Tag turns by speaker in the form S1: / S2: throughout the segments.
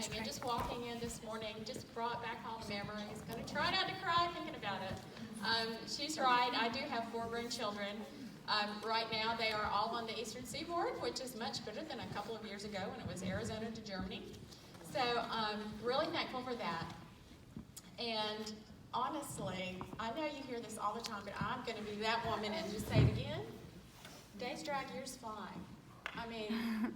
S1: came in, just walking in this morning, just brought back all the memories. Going to try not to cry thinking about it. She's right. I do have 4 grown children. Right now, they are all on the Eastern Seaboard, which is much better than a couple of years ago when it was Arizona to Germany. So I'm really thankful for that. And honestly, I know you hear this all the time, but I'm going to be that woman and just say it again. Days drag, years fly. I mean,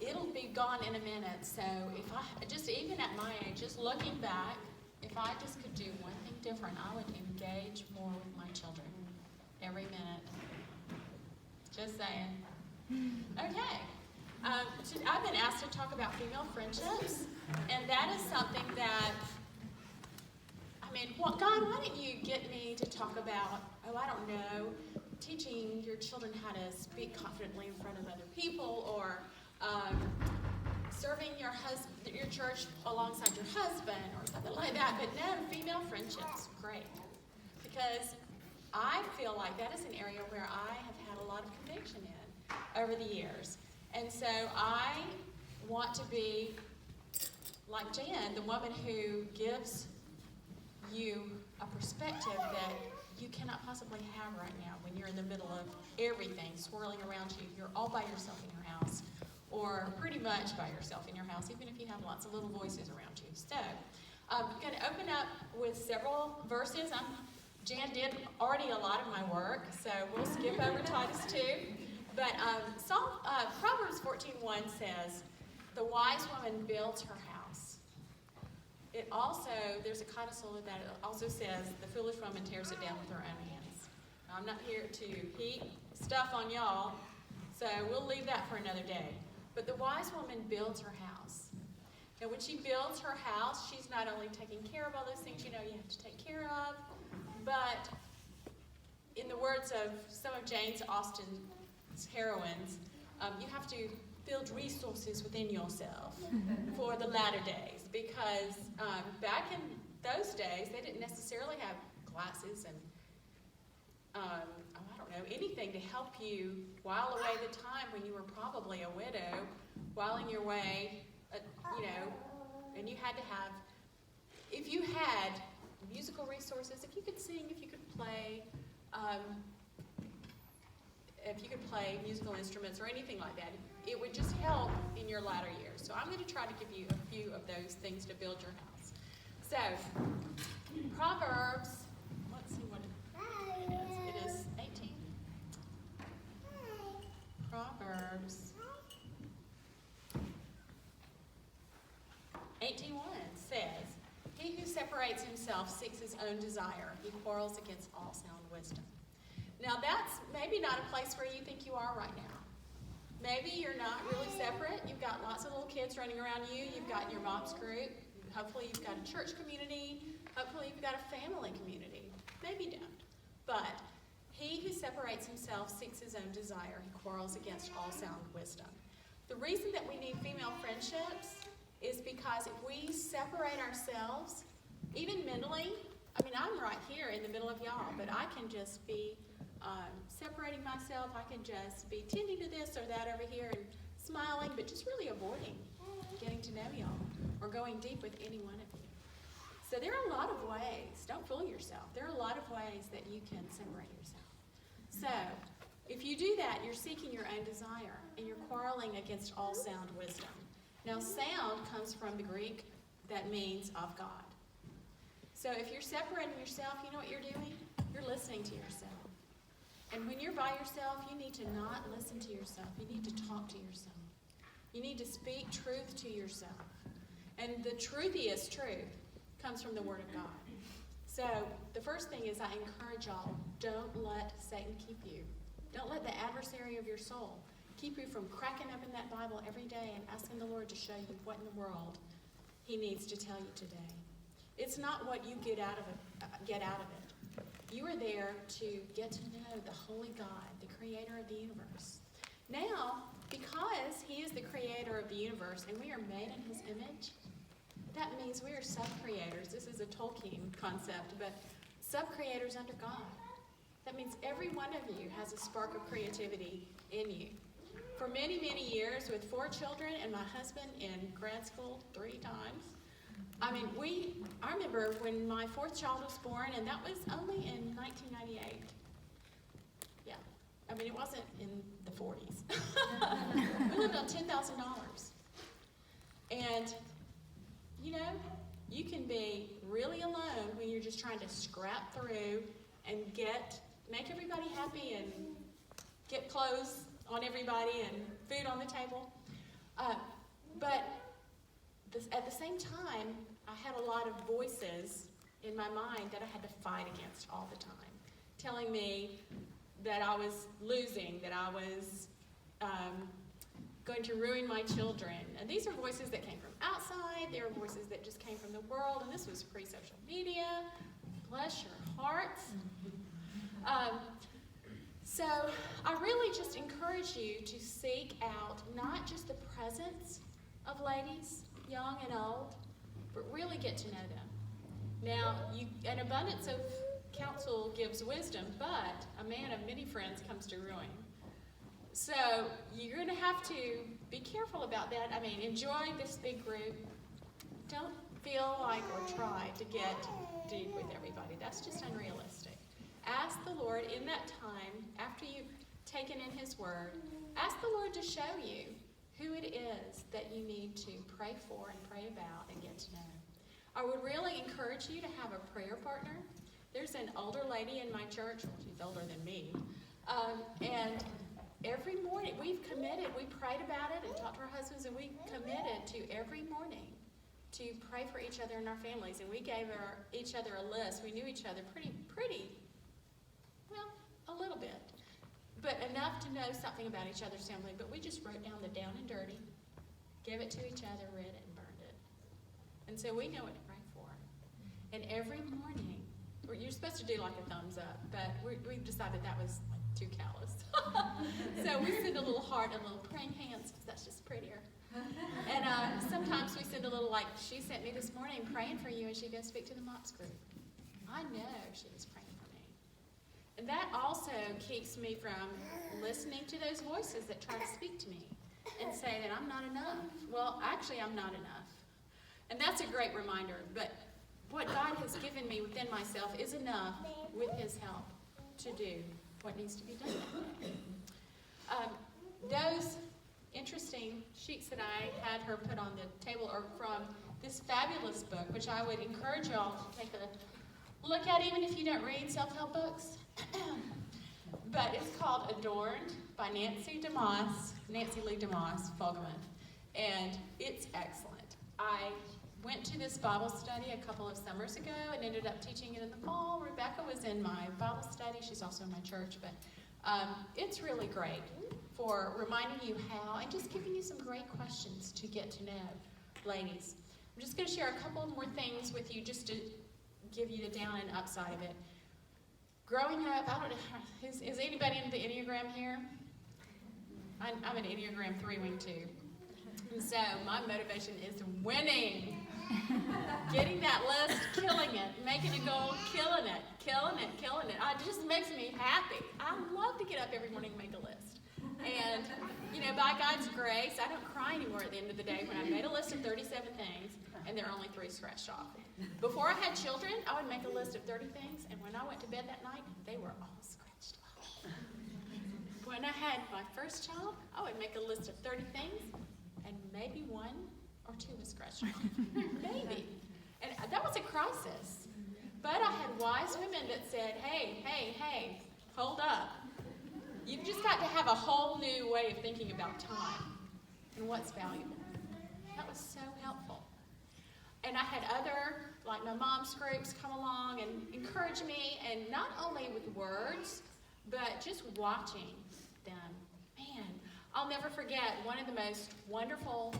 S1: it'll be gone in a minute. So if I, just even at my age, just looking back, if I just could do one thing different, I would engage more with my children every minute. Just saying. Okay. I've been asked to talk about female friendships, and that is something that, I mean, well, God, why didn't you get me to talk about, I don't know, teaching your children how to speak confidently in front of other people, or serving your church alongside your husband, or something like that. But no, female friendships, great. Because I feel like that is an area where I have had a lot of conviction in over the years. And so I want to be like Jan, the woman who gives you a perspective that you cannot possibly have right now when you're in the middle of everything swirling around you. You're all by yourself in your house, or pretty much by yourself in your house, even if you have lots of little voices around you. So I'm going to open up with several verses. Jan did already a lot of my work, so we'll skip over Titus 2. But Proverbs 14:1 says, "The wise woman builds her house." It also, there's a codicil of that. It also says, "The foolish woman tears it down with her own hands." Now, I'm not here to heap stuff on y'all, so we'll leave that for another day. But the wise woman builds her house. And when she builds her house, she's not only taking care of all those things you know you have to take care of, but in the words of some of Jane Austen's heroines, you have to build resources within yourself for the latter days, because back in those days, they didn't necessarily have classes and, I don't know, anything to help you while away the time when you were probably a widow, whiling your way, and you had to have, if you had musical resources, if you could sing, if you could play, musical instruments or anything like that, it would just help in your latter years. So I'm going to try to give you a few of those things to build your house. So, Proverbs, let's see what it is. It is 18. Proverbs 18:1 says, "He who separates himself seeks his own desire. He quarrels against all sound wisdom." Now that's maybe not a place where you think you are right now. Maybe you're not really separate. You've got lots of little kids running around you. You've got your mom's group. Hopefully you've got a church community. Hopefully you've got a family community. Maybe don't. But he who separates himself seeks his own desire. He quarrels against all sound wisdom. The reason that we need female friendships is because if we separate ourselves, even mentally, I mean, I'm right here in the middle of y'all, but I can just be separating myself. I can just be tending to this or that over here and smiling, but just really avoiding getting to know y'all or going deep with any one of you. So there are a lot of ways. Don't fool yourself. There are a lot of ways that you can separate yourself. So if you do that, you're seeking your own desire and you're quarreling against all sound wisdom. Now, sound comes from the Greek that means of God. So if you're separating yourself, you know what you're doing? You're listening to yourself. And when you're by yourself, you need to not listen to yourself. You need to talk to yourself. You need to speak truth to yourself. And the truthiest truth comes from the Word of God. So the first thing is I encourage y'all, don't let Satan keep you. Don't let the adversary of your soul keep you from cracking open that Bible every day and asking the Lord to show you what in the world He needs to tell you today. It's not what you get out of it. You are there to get to know the holy God, the creator of the universe. Now, because He is the creator of the universe and we are made in His image, that means we are sub-creators. This is a Tolkien concept, but sub-creators under God. That means every one of you has a spark of creativity in you. for many, many years with 4 children and my husband in grad school 3 times. I mean, I remember when my 4th child was born, and that was only in 1998. Yeah, I mean, it wasn't in the 40s. We lived on $10,000. And, you know, you can be really alone when you're just trying to scrap through and make everybody happy and get clothes on everybody and food on the table. But at the same time, I had a lot of voices in my mind that I had to fight against all the time, telling me that I was losing, that I was going to ruin my children. And these are voices that came from outside. They were voices that just came from the world. And this was pre-social media. Bless your hearts. So I really just encourage you to seek out not just the presence of ladies, young and old, but really get to know them. Now, an abundance of counsel gives wisdom, but a man of many friends comes to ruin. So you're going to have to be careful about that. I mean, enjoy this big group. Don't feel like or try to get deep with everybody. That's just unrealistic. Ask the Lord in that time, after you've taken in His Word, ask the Lord to show you who it is that you need to pray for and pray about and get to know. I would really encourage you to have a prayer partner. There's an older lady in my church, well, she's older than me, and every morning we prayed about it and talked to our husbands, and we committed to every morning to pray for each other and our families, and we gave each other a list. We knew each other pretty, well, a little bit, but enough to know something about each other's family. But we just wrote down the down and dirty, gave it to each other, read it, and burned it. And so we know what to pray for. And every morning, you're supposed to do like a thumbs up, but we decided that was too callous. So we send a little heart and a little praying hands, because that's just prettier. And sometimes we send a little, like, she sent me this morning praying for you, and she goes speak to the MOPS group. I know she was praying for me. And that also keeps me from listening to those voices that try to speak to me and say that I'm not enough. Well, actually, I'm not enough. And that's a great reminder. But what God has given me within myself is enough, with His help, to do what needs to be done. Those interesting sheets that I had her put on the table are from this fabulous book, which I would encourage y'all to take a look at, even if you don't read self-help books. But it's called Adorned by Nancy Lee DeMoss Fogelman, and it's excellent. I went to this Bible study a couple of summers ago and ended up teaching it in the fall. Rebecca was in my Bible study. She's also in my church, but it's really great for reminding you how and just giving you some great questions to get to know. Ladies, I'm just going to share a couple more things with you just to give you the down and upside of it. Growing up, I don't know, is anybody in the Enneagram here? I'm an Enneagram 3 wing too. And so my motivation is winning. Getting that list, killing it, making a goal, killing it. It just makes me happy. I love to get up every morning and make a list. And, you know, by God's grace, I don't cry anymore at the end of the day when I made a list of 37 things and there are only 3 scratched off. Before I had children, I would make a list of 30 things, and when I went to bed that night, they were all scratched off. When I had my first child, I would make a list of 30 things, and maybe 1 or 2 was scratched off. Maybe. And that was a crisis. But I had wise women that said, hey, hold up. You've just got to have a whole new way of thinking about time and what's valuable. That was so helpful. And I had other, like my mom's groups, come along and encourage me, and not only with words, but just watching them. Man, I'll never forget one of the most wonderful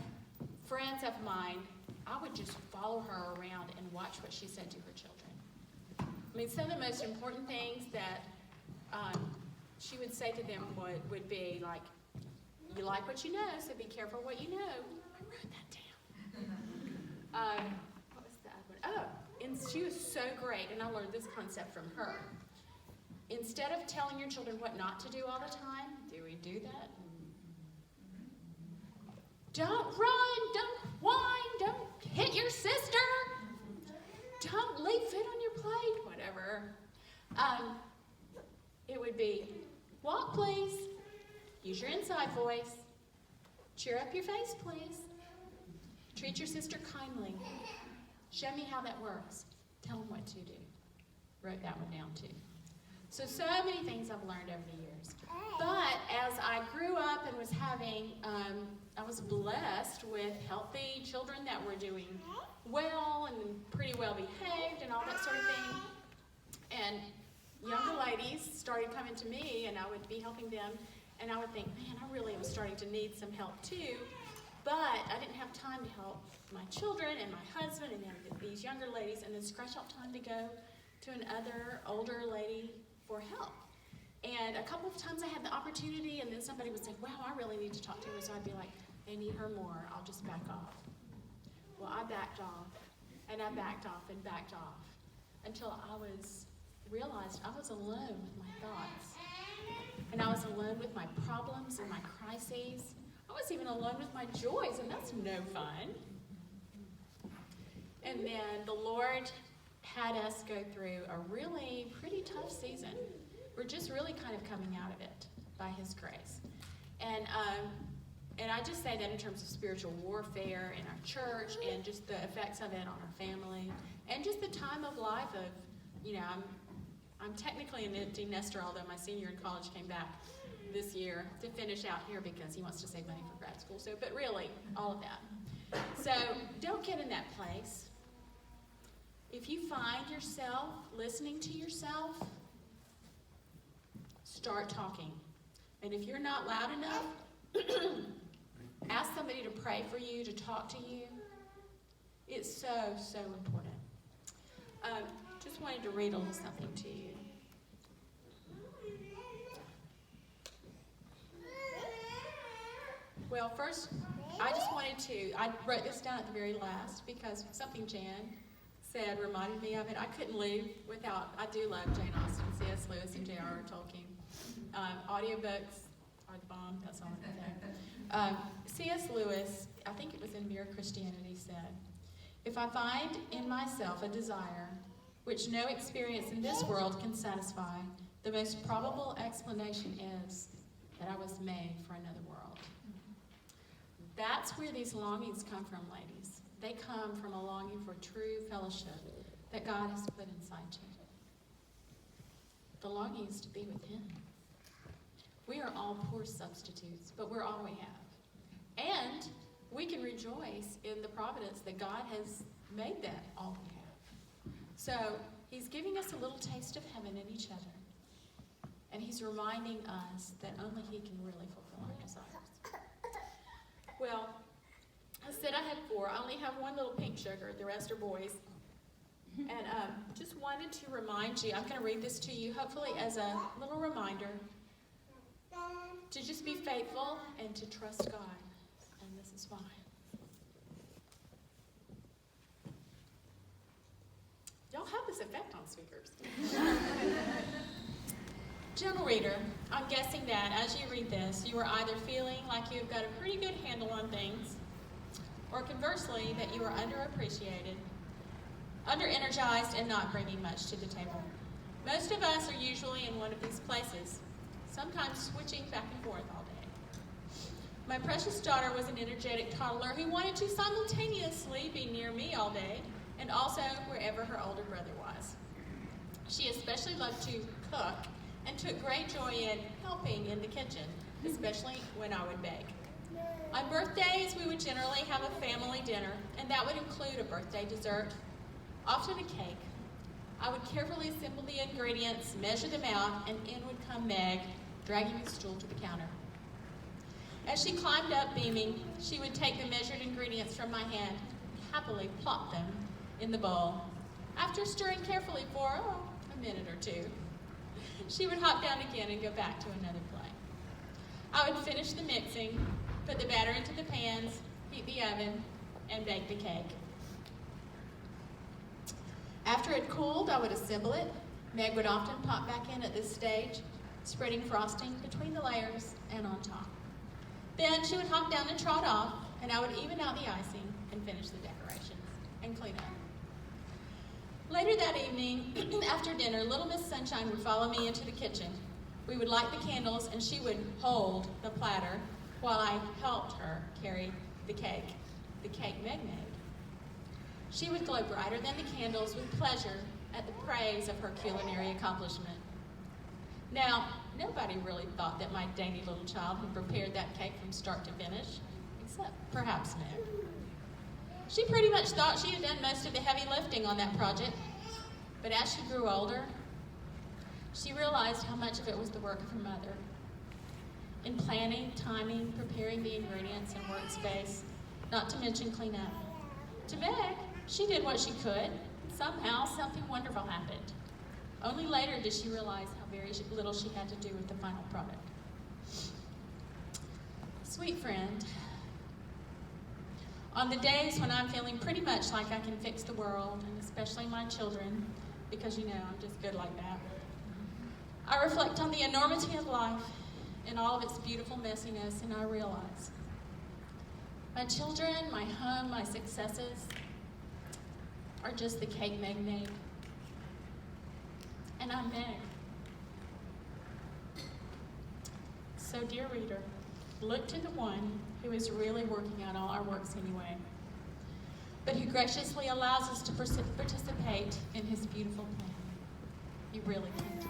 S1: friends of mine. I would just follow her around and watch what she said to her children. I mean, some of the most important things that she would say to them would be like, you like what you know, so be careful what you know. I wrote that down. What was the other one? Oh, and she was so great, and I learned this concept from her. Instead of telling your children what not to do all the time, do we do that? Don't run, don't whine, don't hit your sister. Don't leave food on your plate, whatever. It would be, walk please, use your inside voice, cheer up your face please, treat your sister kindly, show me how that works, tell them what to do. Wrote that one down too. So many things I've learned over the years. But as I grew up and was having, I was blessed with healthy children that were doing well and pretty well behaved and all that sort of thing. And younger ladies started coming to me, and I would be helping them, and I would think, man, I really was starting to need some help too. But I didn't have time to help my children and my husband and then these younger ladies, and then scratch out time to go to another older lady for help. And a couple of times I had the opportunity, and then somebody would say, wow, I really need to talk to her. So I'd be like, they need her more. I'll just back off. Well, I backed off, and I backed off and backed off until I realized I was alone with my thoughts. And I was alone with my problems and my crises. I was even alone with my joys, and that's no fun. And then the Lord had us go through a really pretty tough season. We're just really kind of coming out of it by His grace. And I just say that in terms of spiritual warfare in our church and just the effects of it on our family and just the time of life of, I'm technically an empty nester, although my senior in college came back this year to finish out here because he wants to save money for grad school. But really, all of that. So don't get in that place. If you find yourself listening to yourself, start talking. And if you're not loud enough, ask somebody to pray for you, to talk to you. It's so important. Just wanted to read a little something to you. Well, first, I wrote this down at the very last because something Jan said reminded me of it. I couldn't leave without, I do love Jane Austen, C.S. Lewis, and J.R.R. Tolkien. Audiobooks are the bomb, that's all I can say. C.S. Lewis, I think it was in Mere Christianity, said, if I find in myself a desire which no experience in this world can satisfy, the most probable explanation is that I was made for another world. That's where these longings come from, ladies. They come from a longing for true fellowship that God has put inside you. The longing is to be with Him. We are all poor substitutes, but we're all we have. And we can rejoice in the providence that God has made that all we have. So He's giving us a little taste of heaven in each other. And He's reminding us that only He can really fulfill our desires. Well, I said I had 4. I only have one little pink sugar. The rest are boys. And just wanted to remind you, I'm going to read this to you, hopefully as a little reminder, to just be faithful and to trust God. And this is why. Y'all have this effect on speakers. Gentle reader, I'm guessing that as you read this, you are either feeling like you've got a pretty good handle on things, or conversely, that you are underappreciated, under-energized, and not bringing much to the table. Most of us are usually in one of these places, sometimes switching back and forth all day. My precious daughter was an energetic toddler who wanted to simultaneously be near me all day and also wherever her older brother was. She especially loved to cook and took great joy in helping in the kitchen, especially when I would bake. On birthdays, we would generally have a family dinner, and that would include a birthday dessert, often a cake. I would carefully assemble the ingredients, measure them out, and in would come Meg, dragging the stool to the counter. As she climbed up beaming, she would take the measured ingredients from my hand and happily plop them in the bowl. After stirring carefully for, a minute or two, she would hop down again and go back to another play. I would finish the mixing, put the batter into the pans, heat the oven, and bake the cake. After it cooled, I would assemble it. Meg would often pop back in at this stage, spreading frosting between the layers and on top. Then she would hop down and trot off, and I would even out the icing and finish the decorations and clean up. Later that evening, after dinner, little Miss Sunshine would follow me into the kitchen. We would light the candles, and she would hold the platter while I helped her carry the cake Meg made. She would glow brighter than the candles with pleasure at the praise of her culinary accomplishment. Now, nobody really thought that my dainty little child had prepared that cake from start to finish, except perhaps Meg. She pretty much thought she had done most of the heavy lifting on that project, but as she grew older, she realized how much of it was the work of her mother. In planning, timing, preparing the ingredients and workspace, not to mention cleanup. To Meg, she did what she could. Somehow, something wonderful happened. Only later did she realize how very little she had to do with the final product. Sweet friend, on the days when I'm feeling pretty much like I can fix the world, and especially my children, because you know I'm just good like that, I reflect on the enormity of life and all of its beautiful messiness, and I realize my children, my home, my successes are just the cake Meg made. And I'm Meg. So, dear reader, look to the one who is really working out all our works anyway, but who graciously allows us to participate in his beautiful plan. You really can.